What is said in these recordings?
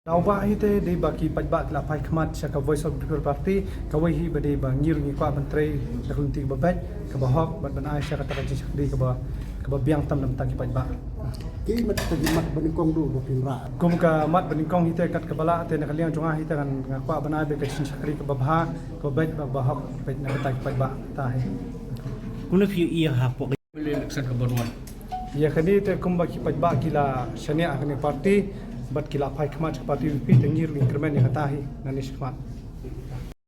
Nauba hite di baki pajbak la pai khmat saka Voice of People Party kawai hi bade bangir ni kwa menteri dakunti babaj ka bahok ban Aisyah kata kaji sakdi ka biang tam nam taki pajbak ki mat tagi mat baningkong du bapinra kum ka mat baningkong hite kat kabala te na kaliang jonga hite kan ngakwa banai be ka chin sakri ka babha ka baj bahok paj na taki pajbak tahe kuna fi iya hapok election ka bonwan ya kani te kum baki pajbak kila shania kani party bat kila pai khmat parti UP tengir increment yang katahi nanis khmat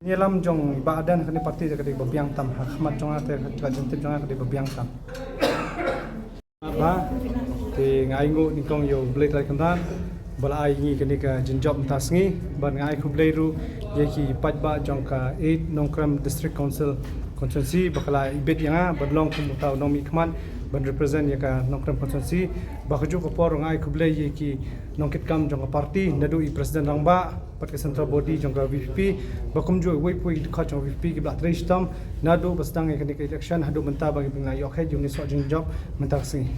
nielam jong badan kani parti jakade babiang tam khmat jong ate ka jentip jong ate babiang tam ba te ngai ngo ni kong yo blai trai kamran bala ai ni kani ka jinjob tasngi ban ngai khu blai ru ye ki pajba jong ka 8 nongkram district council constituency bakala ibet yanga badlong kum taw nomi khmat ban represent ya ka nongkram constituency bakaju ko por ngai khu blai ye ki nongkit kam jong parti nadu i president rangba pat ke central body jong VP bakum jo wei pui kha jong VP ki blat reistam nadu bastang ke election hadu menta bagi pengai yok he jong ni so jing job menta sing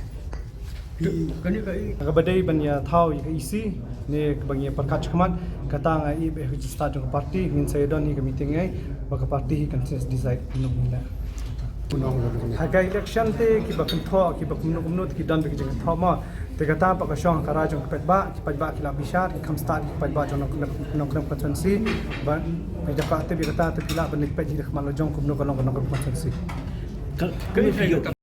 kani kai ka badai ban ya thau i isi ne bang ya perkat khmat kata ngai be hu start jong parti min sayadon ni ke meeting ngai baka parti kan decide no mila punong du haga election te ki bakum tho ki bakum no ki dan be jing tho ma te kata pa ka shong kara jong pajba ki la bishar ki kham start ki pajba jong nokram constituency ban pe japa te bi kata te pila ban nik pe ji khmal jong kum no kalong constituency kani fi